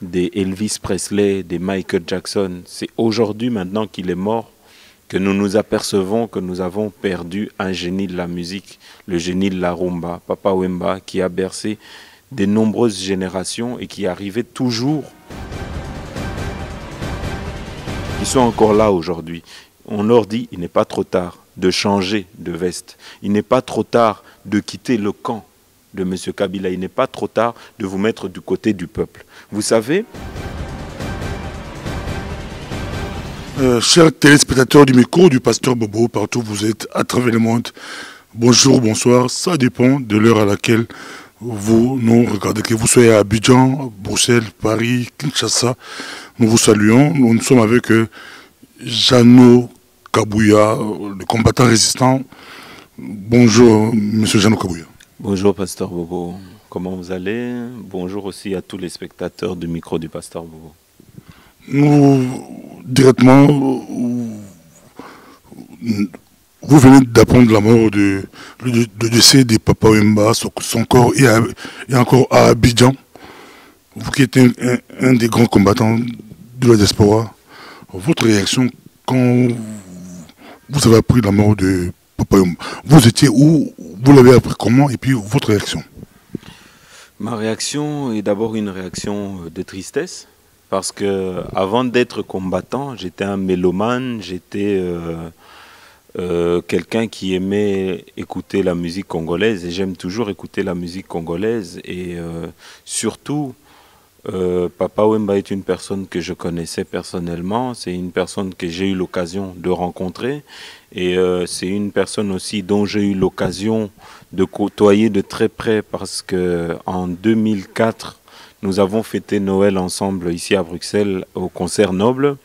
des Elvis Presley, des Michael Jackson. C'est aujourd'hui, maintenant qu'il est mort, que nous nous apercevons que nous avons perdu un génie de la musique, le génie de la rumba, Papa Wemba, qui a bercé de nombreuses générations et qui arrivait toujours. Ils sont encore là aujourd'hui. On leur dit, il n'est pas trop tard de changer de veste. Il n'est pas trop tard de quitter le camp de M. Kabila. Il n'est pas trop tard de vous mettre du côté du peuple. Vous savez... Chers téléspectateurs du micro du pasteur Bobo, partout où vous êtes à travers le monde, bonjour, bonsoir, ça dépend de l'heure à laquelle vous nous regardez, que vous soyez à Abidjan, Bruxelles, Paris, Kinshasa, nous vous saluons. Nous sommes avec Jano Kabouya, le combattant résistant. Bonjour, monsieur Jano Kabouya. Bonjour, pasteur Bobo. Comment vous allez? Bonjour aussi à tous les spectateurs du micro du pasteur Bobo. Nous, directement, vous venez d'apprendre la mort le décès de Papa Wemba, son corps est encore à Abidjan. Vous qui êtes un des grands combattants de la diaspora, votre réaction quand vous avez appris la mort de Papa Wemba, vous étiez où, vous l'avez appris comment, et puis votre réaction? Ma réaction est d'abord une réaction de tristesse. Parce que avant d'être combattant, j'étais un mélomane, j'étais quelqu'un qui aimait écouter la musique congolaise et j'aime toujours écouter la musique congolaise et surtout Papa Wemba est une personne que je connaissais personnellement, c'est une personne que j'ai eu l'occasion de rencontrer et c'est une personne aussi dont j'ai eu l'occasion de côtoyer de très près parce que en 2004 nous avons fêté Noël ensemble ici à Bruxelles au concert Noble.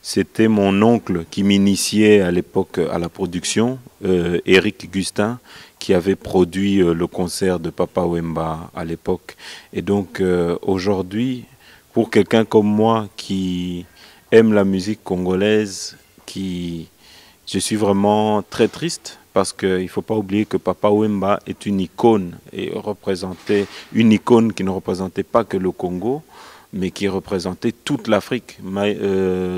C'était mon oncle qui m'initiait à l'époque à la production, Éric Gustin, qui avait produit le concert de Papa Wemba à l'époque. Et donc aujourd'hui, pour quelqu'un comme moi qui aime la musique congolaise, je suis vraiment très triste. Parce qu'il ne faut pas oublier que Papa Wemba est une icône, et représentait une icône qui ne représentait pas que le Congo, mais qui représentait toute l'Afrique.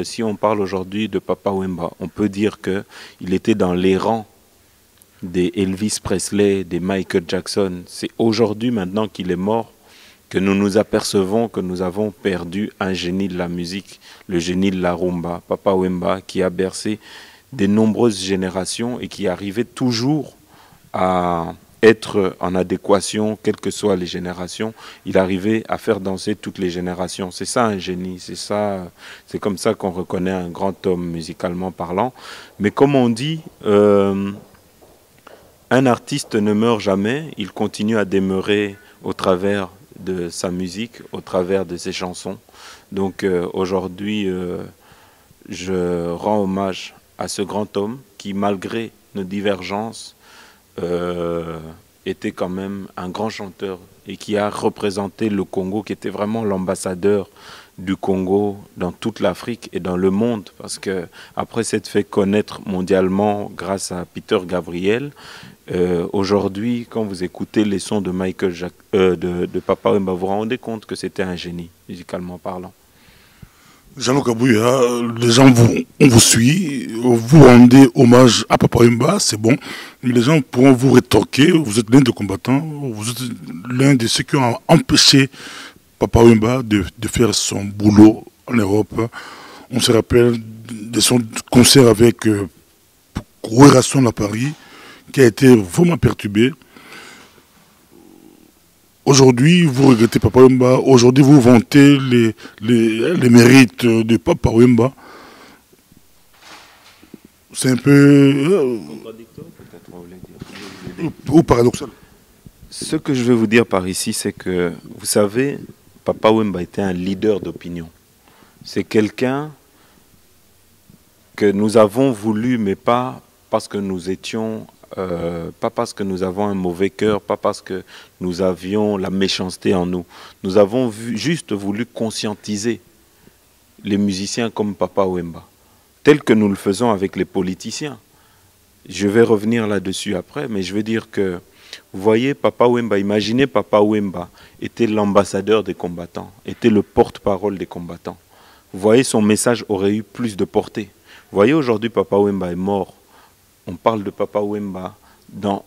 Si on parle aujourd'hui de Papa Wemba, on peut dire qu'il était dans les rangs des Elvis Presley, des Michael Jackson. C'est aujourd'hui, maintenant qu'il est mort, que nous nous apercevons que nous avons perdu un génie de la musique, le génie de la rumba, Papa Wemba, qui a bercé de nombreuses générations et qui arrivait toujours à être en adéquation, quelles que soient les générations. Il arrivait à faire danser toutes les générations. C'est ça un génie, c'est comme ça qu'on reconnaît un grand homme musicalement parlant. Mais comme on dit, un artiste ne meurt jamais, il continue à demeurer au travers de sa musique, au travers de ses chansons. Donc aujourd'hui, je rends hommage à ce grand homme qui, malgré nos divergences, était quand même un grand chanteur et qui a représenté le Congo, qui était vraiment l'ambassadeur du Congo dans toute l'Afrique et dans le monde, parce que après s'être fait connaître mondialement grâce à Peter Gabriel, aujourd'hui, quand vous écoutez les sons de de Papa Wemba, vous vous rendez compte que c'était un génie, musicalement parlant. Jano Kabouya, les gens on vous suit, vous rendez hommage à Papa Wemba, c'est bon. Les gens pourront vous rétorquer, vous êtes l'un des combattants, vous êtes l'un de ceux qui ont empêché Papa Wemba de faire son boulot en Europe. On se rappelle de son concert avec Kouérasson à Paris, qui a été vraiment perturbé. Aujourd'hui, vous regrettez Papa Wemba. Aujourd'hui, vous vantez les mérites de Papa Wemba. C'est un peu... contradictoire, peut-être, on voulait dire. Ou paradoxal. Ce que je vais vous dire par ici, c'est que, vous savez, Papa Wemba était un leader d'opinion. C'est quelqu'un que nous avons voulu, mais pas parce que nous étions... pas parce que nous avons un mauvais cœur, pas parce que nous avions la méchanceté en nous. Nous avons juste voulu conscientiser les musiciens comme Papa Wemba, tel que nous le faisons avec les politiciens. Je vais revenir là-dessus après, mais je veux dire que, Vous voyez, Papa Wemba, imaginez Papa Wemba était l'ambassadeur des combattants, était le porte-parole des combattants. Vous voyez, son message aurait eu plus de portée. Vous voyez, aujourd'hui, Papa Wemba est mort. On parle de Papa Wemba dans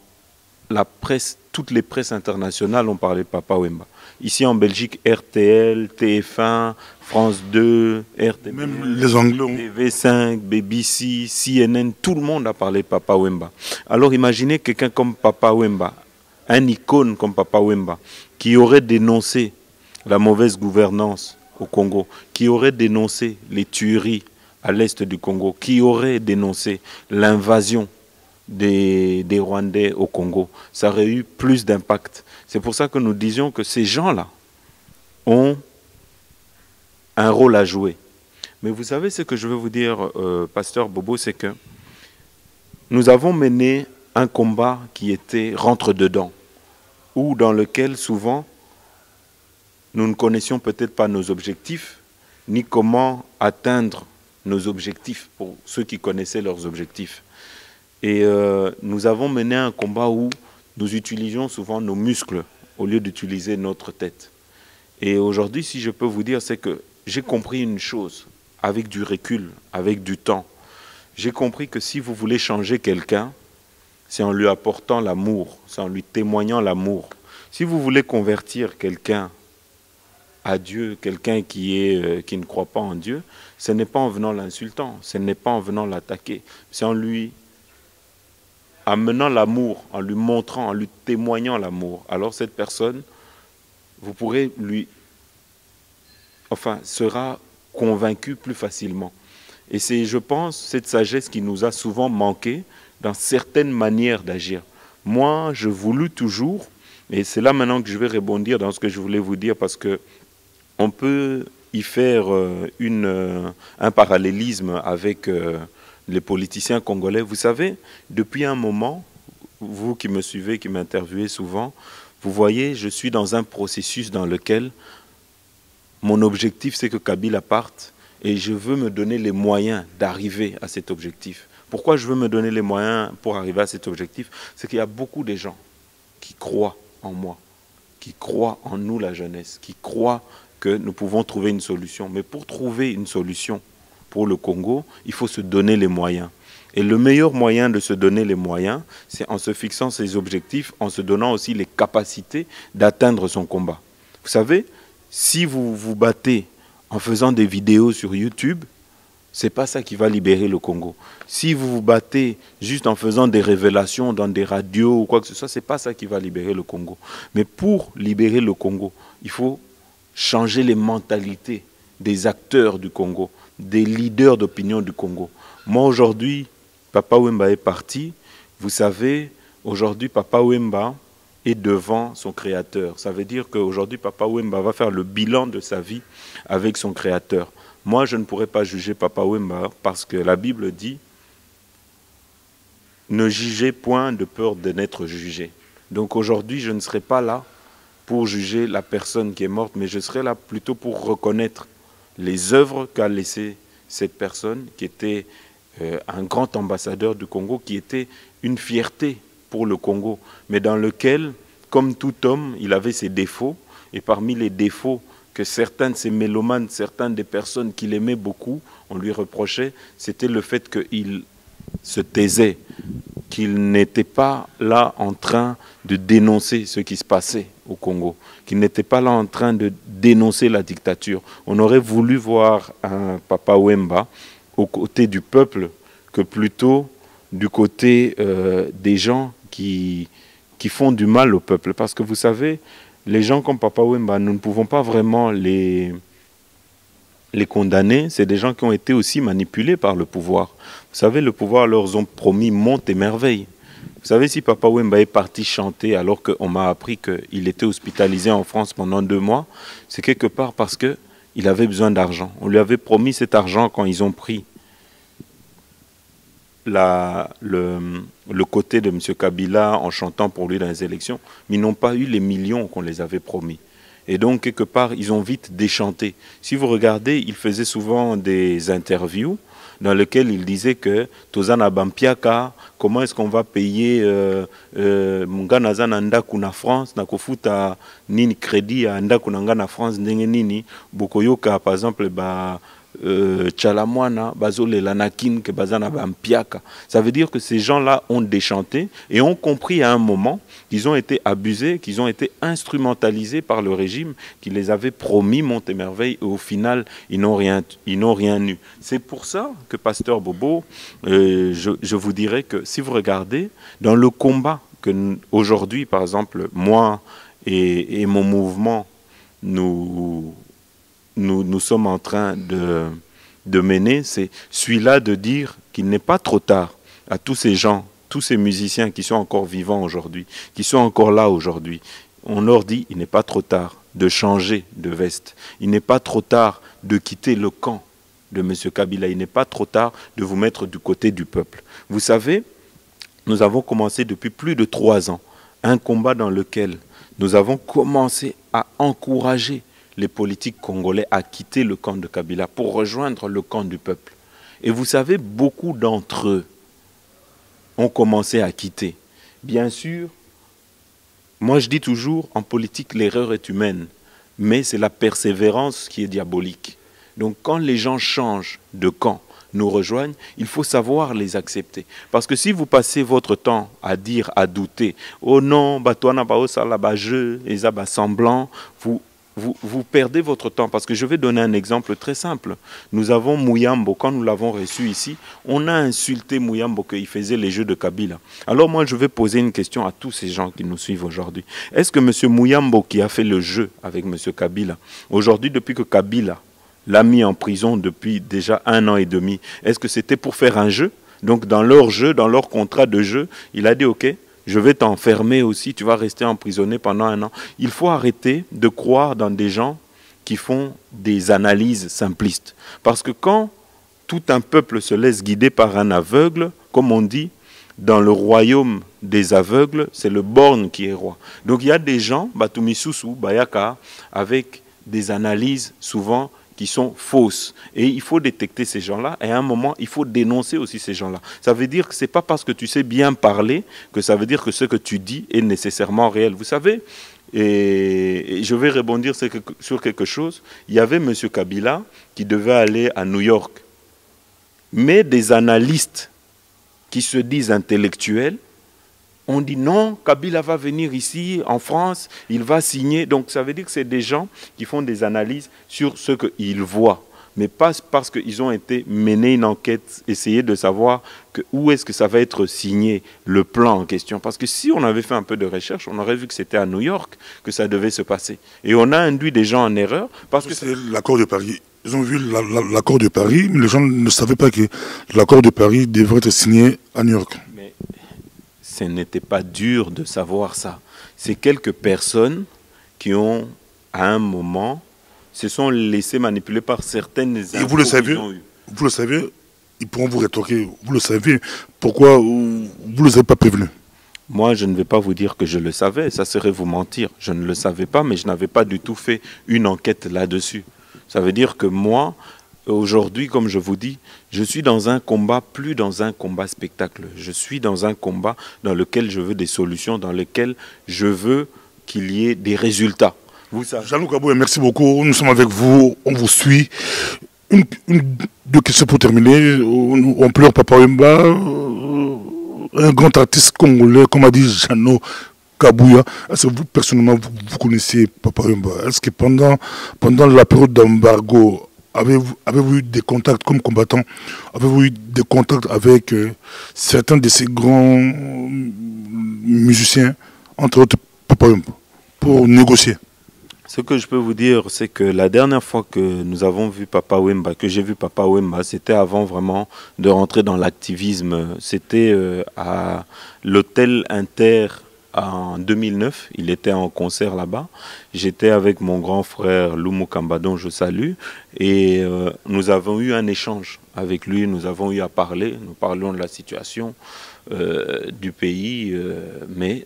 la presse, toutes les presses internationales ont parlé de Papa Wemba. Ici en Belgique, RTL, TF1, France 2, RTL, Même les Anglais TV5, BBC, CNN, tout le monde a parlé de Papa Wemba. Alors imaginez quelqu'un comme Papa Wemba, un icône comme Papa Wemba, qui aurait dénoncé la mauvaise gouvernance au Congo, qui aurait dénoncé les tueries à l'est du Congo, qui aurait dénoncé l'invasion des Rwandais au Congo. Ça aurait eu plus d'impact. C'est pour ça que nous disions que ces gens-là ont un rôle à jouer. Mais vous savez ce que je veux vous dire, Pasteur Bobo, c'est que nous avons mené un combat qui était rentre-dedans, ou dans lequel souvent nous ne connaissions peut-être pas nos objectifs, ni comment atteindre nos objectifs pour ceux qui connaissaient leurs objectifs. Et nous avons mené un combat où nous utilisions souvent nos muscles au lieu d'utiliser notre tête. Et aujourd'hui, si je peux vous dire, c'est que j'ai compris une chose, avec du recul, avec du temps. J'ai compris que si vous voulez changer quelqu'un, c'est en lui apportant l'amour, c'est en lui témoignant l'amour. Si vous voulez convertir quelqu'un à Dieu, quelqu'un qui ne croit pas en Dieu, ce n'est pas en venant l'insultant, ce n'est pas en venant l'attaquer, c'est en lui amenant l'amour, en lui montrant, en lui témoignant l'amour. Alors cette personne, vous pourrez sera convaincue plus facilement. Et c'est, je pense, cette sagesse qui nous a souvent manqué dans certaines manières d'agir. Moi, je voulus toujours, et c'est là maintenant que je vais rebondir dans ce que je voulais vous dire, parce que on peut y faire un parallélisme avec les politiciens congolais. Vous savez, depuis un moment, vous qui me suivez, qui m'interviewez souvent, vous voyez, je suis dans un processus dans lequel mon objectif, c'est que Kabila parte et je veux me donner les moyens d'arriver à cet objectif. Pourquoi je veux me donner les moyens pour arriver à cet objectif? C'est qu'il y a beaucoup de gens qui croient en moi, qui croient en nous, la jeunesse, qui croient que nous pouvons trouver une solution. Mais pour trouver une solution pour le Congo, il faut se donner les moyens. Et le meilleur moyen de se donner les moyens, c'est en se fixant ses objectifs, en se donnant aussi les capacités d'atteindre son combat. Vous savez, si vous vous battez en faisant des vidéos sur YouTube, ce n'est pas ça qui va libérer le Congo. Si vous vous battez juste en faisant des révélations dans des radios ou quoi que ce soit, ce n'est pas ça qui va libérer le Congo. Mais pour libérer le Congo, il faut changer les mentalités des acteurs du Congo, des leaders d'opinion du Congo. Moi, aujourd'hui, Papa Wemba est parti. Vous savez, aujourd'hui, Papa Wemba est devant son créateur. Ça veut dire qu'aujourd'hui, Papa Wemba va faire le bilan de sa vie avec son créateur. Moi, je ne pourrais pas juger Papa Wemba parce que la Bible dit « Ne jugez point de peur de n'être jugé ». Donc aujourd'hui, je ne serai pas là pour juger la personne qui est morte, mais je serai là plutôt pour reconnaître les œuvres qu'a laissées cette personne qui était un grand ambassadeur du Congo, qui était une fierté pour le Congo, mais dans lequel, comme tout homme, il avait ses défauts, et parmi les défauts que certains de ces mélomanes, certaines des personnes qu'il aimait beaucoup, on lui reprochait, c'était le fait qu'il se taisait, qu'il n'était pas là en train de dénoncer ce qui se passait au Congo, qu'il n'était pas là en train de dénoncer la dictature. On aurait voulu voir un Papa Wemba aux côtés du peuple que plutôt du côté des gens qui font du mal au peuple. Parce que vous savez, les gens comme Papa Wemba, nous ne pouvons pas vraiment les condamner. C'est des gens qui ont été aussi manipulés par le pouvoir. Vous savez, le pouvoir leur a promis monts et merveilles. Vous savez, si Papa Wemba est parti chanter alors qu'on m'a appris qu'il était hospitalisé en France pendant 2 mois, c'est quelque part parce qu'il avait besoin d'argent. On lui avait promis cet argent quand ils ont pris le côté de M. Kabila en chantant pour lui dans les élections, mais ils n'ont pas eu les millions qu'on les avait promis. Et donc, quelque part, ils ont vite déchanté. Si vous regardez, il faisait souvent des interviews dans lequel il disait que Tozana Bampiaka, comment est-ce qu'on va payer Mungana Zananda Kuna France, Nakofuta Nini crédit à Anda Kunangana France, Nini, Bokoyoka, par exemple, Chalamwana, Bazole, Lanakin, que Bazana Bampiaka. Ça veut dire que ces gens-là ont déchanté et ont compris à un moment qu'ils ont été abusés, qu'ils ont été instrumentalisés par le régime qui les avait promis Montemerveille et au final, ils n'ont rien eu. C'est pour ça que Pasteur Bobo, je vous dirais que si vous regardez, dans le combat que aujourd'hui, par exemple, moi et mon mouvement, nous sommes en train de mener, c'est celui-là de dire qu'il n'est pas trop tard à tous ces gens, tous ces musiciens qui sont encore vivants aujourd'hui, qui sont encore là aujourd'hui. On leur dit, il n'est pas trop tard de changer de veste. Il n'est pas trop tard de quitter le camp de M. Kabila. Il n'est pas trop tard de vous mettre du côté du peuple. Vous savez, nous avons commencé depuis plus de 3 ans un combat dans lequel nous avons commencé à encourager les politiques congolais à quitter le camp de Kabila pour rejoindre le camp du peuple. Et vous savez, beaucoup d'entre eux ont commencé à quitter. Bien sûr, moi je dis toujours, en politique, l'erreur est humaine, mais c'est la persévérance qui est diabolique. Donc quand les gens changent de camp, nous rejoignent, il faut savoir les accepter. Parce que si vous passez votre temps à dire, à douter, oh non, toi n'a pas ça là-bas, jeu, et ça semblant, vous perdez votre temps. Parce que je vais donner un exemple très simple. Nous avons Mouyambo, quand nous l'avons reçu ici, on a insulté Mouyambo qu'il faisait les jeux de Kabila. Alors moi, je vais poser une question à tous ces gens qui nous suivent aujourd'hui. Est-ce que M. Mouyambo, qui a fait le jeu avec M. Kabila, aujourd'hui, depuis que Kabila l'a mis en prison depuis déjà 1 an et demi, est-ce que c'était pour faire un jeu? Donc dans leur jeu, dans leur contrat de jeu, il a dit, ok, je vais t'enfermer aussi, tu vas rester emprisonné pendant 1 an. Il faut arrêter de croire dans des gens qui font des analyses simplistes. Parce que quand tout un peuple se laisse guider par un aveugle, comme on dit, dans le royaume des aveugles, c'est le borgne qui est roi. Donc il y a des gens, Batumisusu, Bayaka, avec des analyses souvent qui sont fausses. Et il faut détecter ces gens-là. Et à un moment, il faut dénoncer aussi ces gens-là. Ça veut dire que ce n'est pas parce que tu sais bien parler que ça veut dire que ce que tu dis est nécessairement réel. Vous savez, et je vais rebondir sur quelque chose. Il y avait M. Kabila qui devait aller à New York. Mais des analystes qui se disent intellectuels on dit non, Kabila va venir ici, en France, il va signer. Donc ça veut dire que c'est des gens qui font des analyses sur ce qu'ils voient. Mais pas parce qu'ils ont été menés une enquête, essayer de savoir où est-ce que ça va être signé, le plan en question. Parce que si on avait fait un peu de recherche, on aurait vu que c'était à New York que ça devait se passer. Et on a induit des gens en erreur parce que c'est l'accord de Paris. Ils ont vu l'accord de Paris, mais les gens ne savaient pas que l'accord de Paris devrait être signé à New York. Ce n'était pas dur de savoir ça. C'est quelques personnes qui ont, à un moment, se sont laissées manipuler par certaines infos. Et vous le savez, ils pourront vous rétorquer. Vous le savez, pourquoi vous ne les avez pas prévenus? Moi, je ne vais pas vous dire que je le savais, ça serait vous mentir. Je ne le savais pas, mais je n'avais pas du tout fait une enquête là-dessus. Ça veut dire que moi, aujourd'hui, comme je vous dis, je suis dans un combat, plus dans un combat spectacle. Je suis dans un combat dans lequel je veux des solutions, dans lequel je veux qu'il y ait des résultats. Jean-Luc Kabouya, merci beaucoup. Nous sommes avec vous, on vous suit. Deux questions pour terminer. On pleure Papa Wemba, un grand artiste congolais, comme a dit Jean-Luc Kabouya. Est-ce que vous, personnellement, vous connaissez Papa Wemba? Est-ce que pendant la période d'embargo, avez-vous eu des contacts comme combattant? Avez-vous eu des contacts avec certains de ces grands musiciens, entre autres Papa Wemba, pour négocier? Ce que je peux vous dire, c'est que la dernière fois que nous avons vu Papa Wemba, que j'ai vu Papa Wemba, c'était avant vraiment de rentrer dans l'activisme. C'était à l'hôtel Inter en 2009. Il était en concert là-bas. J'étais avec mon grand frère Loumou Kamba, dont je salue. Et nous avons eu un échange avec lui. Nous avons eu à parler. Nous parlions de la situation du pays. Mais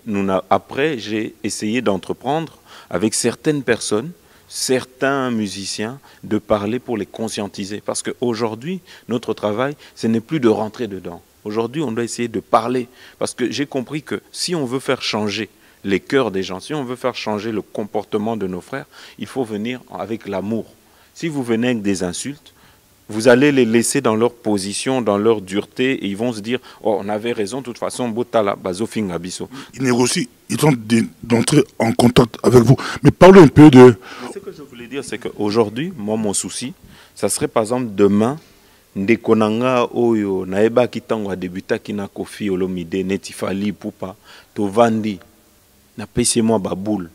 après, j'ai essayé d'entreprendre avec certaines personnes certains musiciens de parler pour les conscientiser. Parce qu'aujourd'hui, notre travail, ce n'est plus de rentrer dedans. Aujourd'hui, on doit essayer de parler. Parce que j'ai compris que si on veut faire changer les cœurs des gens, si on veut faire changer le comportement de nos frères, il faut venir avec l'amour. Si vous venez avec des insultes, vous allez les laisser dans leur position, dans leur dureté, et ils vont se dire « Oh, on avait raison, de toute façon, Botala, Bazofing Abisso. » Ils négocient, ils tentent d'entrer en contact avec vous. Mais parlez un peu de... Ce que je voulais dire, c'est qu'aujourd'hui, moi, mon souci, ça serait par exemple demain, Ndekonanga Oyo, Naeba Kitango a débuté Kina Kofi Olomide, Netifali Poupa, Tovandi, n'a pas ici moi Baboul,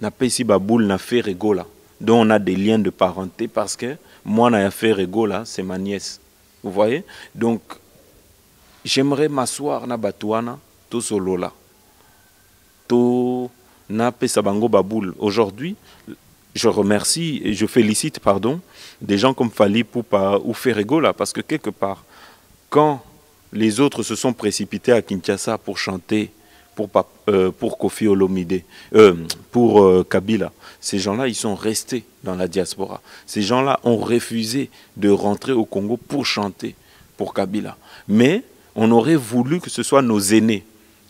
n'a pas ici Baboul, n'a fait Regola, dont on a des liens de parenté parce que moi, n'a fait Regola, c'est ma nièce. Vous voyez? Donc, j'aimerais m'asseoir na Batouana, to Solola, to na Pesabango Baboul. Aujourd'hui, je remercie et je félicite, pardon, des gens comme Fali Poupa ou Ferregola, parce que quelque part, quand les autres se sont précipités à Kinshasa pour chanter pour Kofi Olomide, pour Kabila, ces gens-là, ils sont restés dans la diaspora. Ces gens-là ont refusé de rentrer au Congo pour chanter pour Kabila. Mais on aurait voulu que ce soit nos aînés,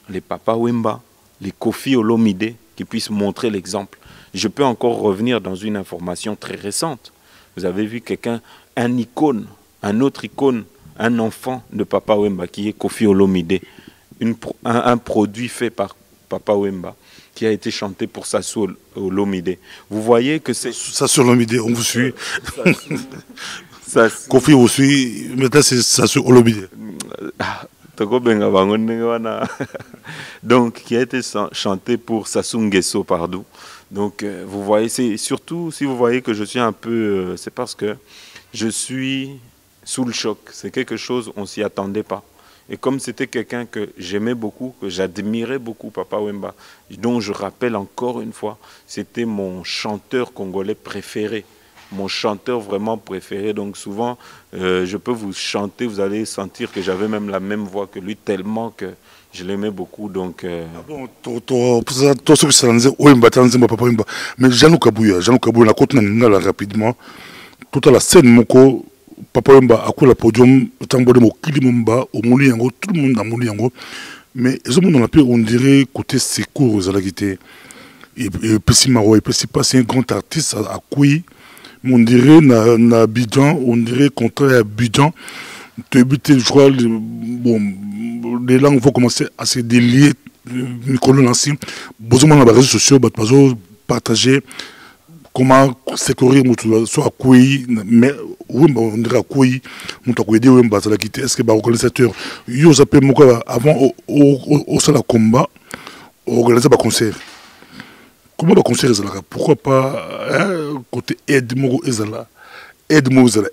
les Papa Wemba, les Kofi Olomide, qui puissent montrer l'exemple. Je peux encore revenir dans une information très récente. Vous avez vu quelqu'un, un icône, un autre icône, un enfant de Papa Wemba, qui est Kofi Olomide. Un produit fait par Papa Wemba, qui a été chanté pour Sassou Olomide. Vous voyez que c'est... Sassou Olomide, on vous suit. Kofi vous suit, maintenant c'est Sassou Olomide. Donc, qui a été chanté pour Sassou Nguesso, pardon. Donc, vous voyez, c'est surtout, si vous voyez que je suis un peu... c'est parce que je suis sous le choc. C'est quelque chose, on ne s'y attendait pas. Et comme c'était quelqu'un que j'aimais beaucoup, que j'admirais beaucoup, Papa Wemba, dont je rappelle encore une fois, c'était mon chanteur congolais préféré. Mon chanteur vraiment préféré. Donc souvent, je peux vous chanter, vous allez sentir que j'avais même la même voix que lui, tellement que je l'aimais beaucoup. Donc, mais Jean Kabouya, la côte n'a rapidement, toute la scène, Moko, Papa Wemba, à quoi la podium, Tambode Mokili Mumba, au Mouliango, tout le monde a Mouliango. Mais on dirait côté secours aux alagités. Et Pessimaro, et Pessipa, c'est un grand artiste à Koui. On dirait na Abidjan, on dirait contraire à Abidjan. Je crois, bon, les langues vont commencer à se délier. Nicolas Nancy, besoin de réseaux sociaux, partager comment secourir soit à Koui, mais oui, on dirait à Koui, on t'a aidé à la quitter. Est-ce que les organisateurs, ils appellent avant au salon combat, organiser un concert. Comment le concert est là? Pourquoi pas côté aide-moi Ezala? Aide-moi Ezala.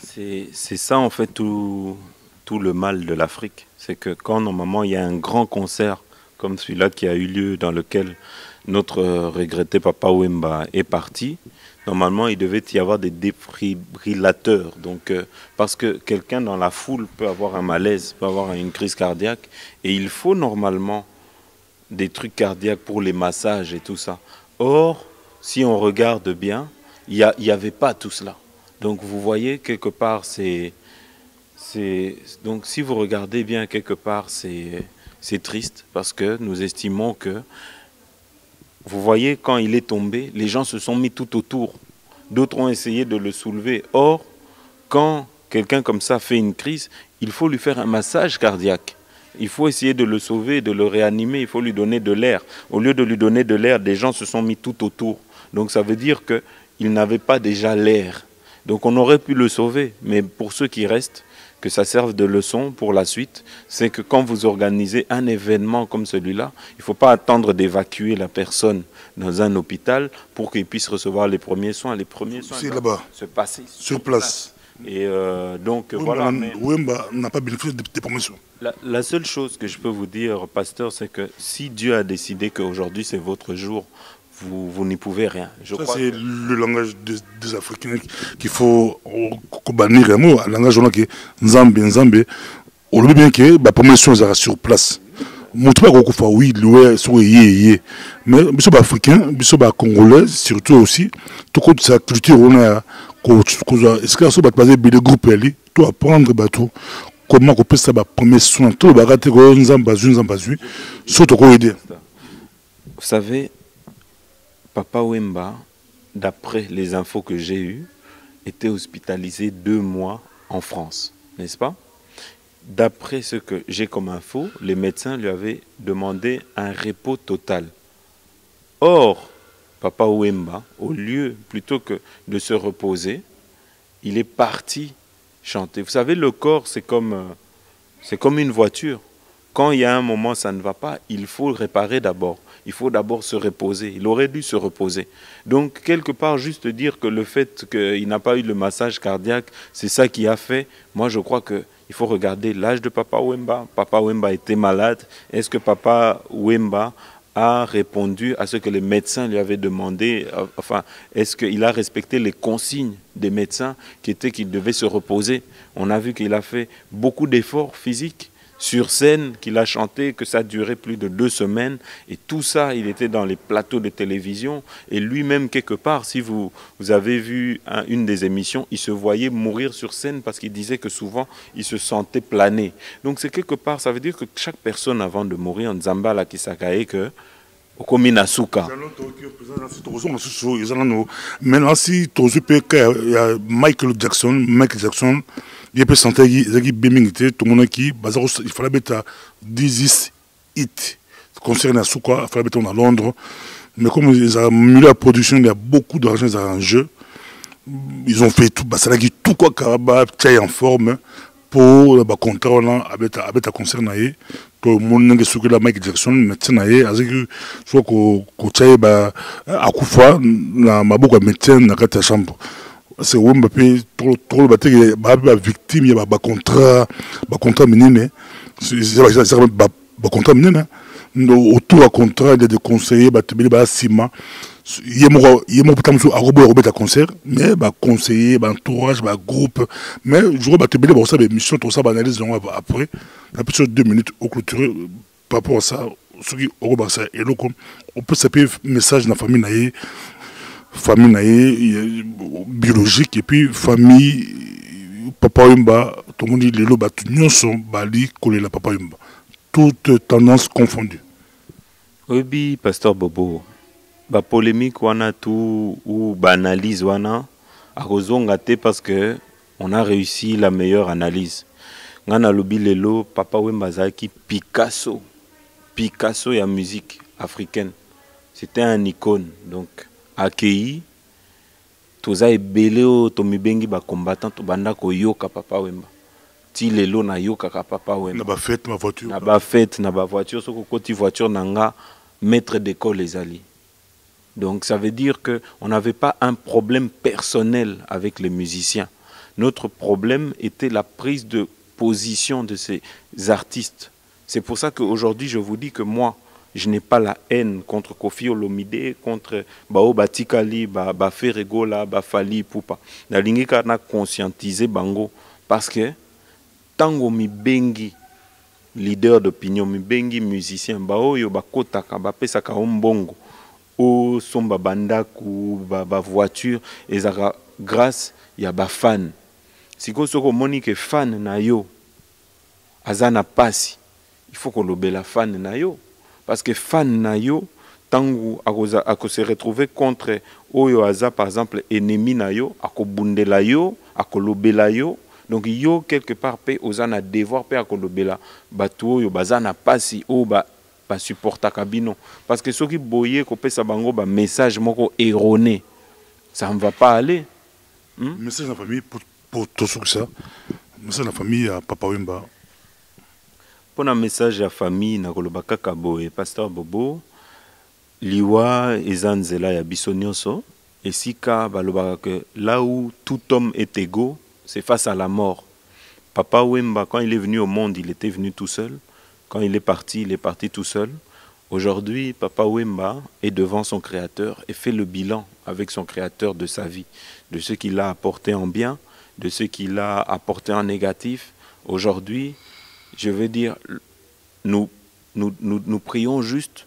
C'est ça en fait tout le mal de l'Afrique. C'est que quand normalement il y a un grand concert comme celui-là qui a eu lieu dans lequel notre regretté Papa Wemba est parti, normalement il devait y avoir des défibrillateurs. Donc, parce que quelqu'un dans la foule peut avoir un malaise, peut avoir une crise cardiaque et il faut normalement des trucs cardiaques pour les massages et tout ça. Or, si on regarde bien, il n'y avait pas tout cela. Donc vous voyez, quelque part, donc si vous regardez bien, quelque part, c'est triste parce que nous estimons que, vous voyez, quand il est tombé, les gens se sont mis tout autour. D'autres ont essayé de le soulever. Or, quand quelqu'un comme ça fait une crise, il faut lui faire un massage cardiaque. Il faut essayer de le sauver, de le réanimer, il faut lui donner de l'air. Au lieu de lui donner de l'air, des gens se sont mis tout autour. Donc ça veut dire qu'il n'avait pas déjà l'air. Donc on aurait pu le sauver, mais pour ceux qui restent, que ça serve de leçon pour la suite, c'est que quand vous organisez un événement comme celui-là, il ne faut pas attendre d'évacuer la personne dans un hôpital pour qu'il puisse recevoir les premiers soins. Les premiers soins doivent se passer sur place. Et donc voilà. Wemba n'a pas bénéficié des promotions. La seule chose que je peux vous dire, pasteur, c'est que si Dieu a décidé qu'aujourd'hui c'est votre jour, vous n'y pouvez rien. C'est le langage des Africains qu'il faut bannir un mot. Le langage qui est Nzambe. On le dit bien que la promotion est sur place. Montrer que oui, l'ouest, mais ils sont africains, ils sont congolais, surtout aussi, tout comme sa culture, on a, est-ce que ça va passer des groupes, tout apprendre, tout, comment on peut ça, premier soin, tout le bagage, surtout aider. Vous savez, Papa Wemba, d'après les infos que j'ai eues, était hospitalisé 2 mois en France, n'est-ce pas? D'après ce que j'ai comme info, les médecins lui avaient demandé un repos total. Or, Papa Wemba, au lieu, plutôt que de se reposer, il est parti chanter. Vous savez, le corps, c'est comme une voiture. Quand il y a un moment, ça ne va pas, il faut le réparer d'abord. Il faut d'abord se reposer. Il aurait dû se reposer. Donc, quelque part, juste dire que le fait qu'il n'a pas eu le massage cardiaque, c'est ça qui a fait. Moi, je crois qu'il faut regarder l'âge de Papa Wemba. Papa Wemba était malade. Est-ce que Papa Wemba a répondu à ce que les médecins lui avaient demandé? Enfin, est-ce qu'il a respecté les consignes des médecins qui étaient qu'il devait se reposer? On a vu qu'il a fait beaucoup d'efforts physiques sur scène, qu'il a chanté, que ça durait plus de 2 semaines. Et tout ça, il était dans les plateaux de télévision. Et lui-même, quelque part, si vous avez vu une des émissions, il se voyait mourir sur scène parce qu'il disait que souvent, il se sentait planer. Donc, c'est quelque part, ça veut dire que chaque personne, avant de mourir, en Zambala Kisakae, que Okomi Nasuka. Maintenant, si tu as Michael Jackson, il peut sentir qu'il y a tout le monde qui il fallait mettre 10 hits concernant Nasuka, il fallait mettre à Londres. Mais comme ils ont mis la production, il y a beaucoup d'argent en jeu. Ils ont fait tout, ça a tout quoi Karaba, tient en forme pour le contrat avec un concert. Tout le monde qui est Michael Jackson, médecin, soit qu'on tient à Koufa, na maboka médecin dans la chambre. C'est où Mbappé trop le battre victime, il y a un contrat minime, c'est un contrat minime. Autour du contrat, il y a des conseillers, il y a Sima. Il y a un concert, mais il conseiller, entourage, groupe. Mais je vois que il y a des missions, tout ça, analyse après. Après 2 minutes, au clôture, par rapport à ça, ce qui on peut s'appeler message dans la famille. Famille biologique et puis famille Papa Wemba, tout le monde dit les lots sont bali collé la Papa Wemba. Toutes tendances confondues. Oui, Pasteur Bobo, ba polémique wana tout ou ba analyse wana a te parce que on a réussi la meilleure analyse. Ngana lobi lelo Papa Wemba zaki Picasso et la musique africaine. C'était un icône donc. Accueilli, toza ebele o tomibengi ba combattant to banda ko yoka Papa Wemba. Ti lelo na yoka ka Papa Wemba. Na ba fête ma voiture. Na ba fête na ba voiture soko koti voiture nanga maître d'école les alliés. Donc ça veut dire que on n'avait pas un problème personnel avec les musiciens. Notre problème était la prise de position de ces artistes. C'est pour ça qu'aujourd'hui je vous dis que moi je n'ai pas la haine contre Kofi Olomide, contre Bao Batikali, Ferregola, Fali Poupa. La ligne na conscientiser bango parce que tango mi bengi leader d'opinion, mi bengi musicien, bao yo bakotaka, bapesaka ombongo, o somba bandaku, voiture, ezaka grâce ya ba fan. Siko soko moni que fan na yo azana pasi, il faut qu'on lobela fan na yo. Parce que fan na yo, tangu ako se retrouver contre oyo aza par exemple ennemi na yo, ako bundela yo, ako lobela yo. Donc yo quelque part pe ozana devoir pe ako lobela batu oyo bazana pasi o ba supporta kabino. Parce que ceux qui boye ko pesa bango ba message moko erroné, ça ne va pas aller. Message de la famille pour tout ça. Message de la famille à Papa Wemba. Pour un message à la famille, nakolobaka kabo et Pasteur Bobo, liwa ezanzela ya bisonyoso, et sika balobaka que là où tout homme est égaux, c'est face à la mort. Papa Wemba, quand il est venu au monde, il était venu tout seul. Quand il est parti tout seul. Aujourd'hui, Papa Wemba est devant son Créateur et fait le bilan avec son Créateur de sa vie, de ce qu'il a apporté en bien, de ce qu'il a apporté en négatif. Aujourd'hui, je veux dire, nous nous prions juste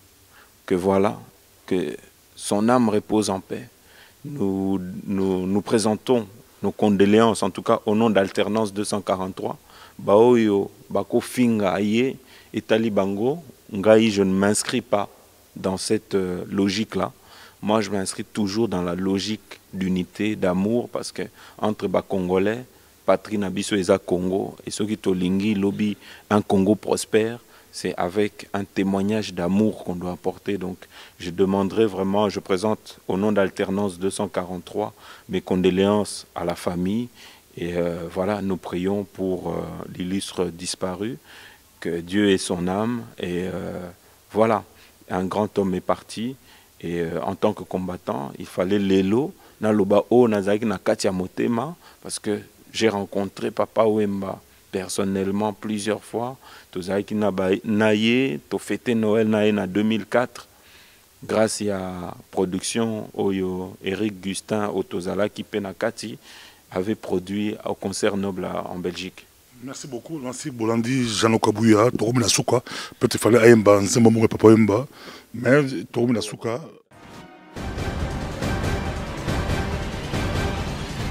que voilà, que son âme repose en paix. Nous présentons nos condoléances, en tout cas au nom d'Alternance 243. Baoyo, Bako Finga Aye et Talibango, Ngai, je ne m'inscris pas dans cette logique-là. Moi, je m'inscris toujours dans la logique d'unité, d'amour, parce que entre les Congolais, Patrie Nabiso Eza Congo, et ceux qui Tolingi, lobby, un Congo prospère, c'est avec un témoignage d'amour qu'on doit apporter. Donc, je demanderai vraiment, je présente au nom d'Alternance 243 mes condoléances à la famille. Et voilà, nous prions pour l'illustre disparu, que Dieu ait son âme. Et voilà, un grand homme est parti. Et en tant que combattant, il fallait l'élo, naloba o nazaki na katia motema, parce que j'ai rencontré Papa Wemba personnellement plusieurs fois. Tozaki naye, to fêté Noël naye na 2004, grâce à la production Oyo Eric Gustin Otozala qui Penakati avait produit au concert Noble en Belgique. Merci beaucoup, Nancy Bolandi, Jean Kabouya, Torumi Nasuka. Peut-être qu'il fallait Aïmba, Nzemba Papa Wemba, mais Torumi Nasuka.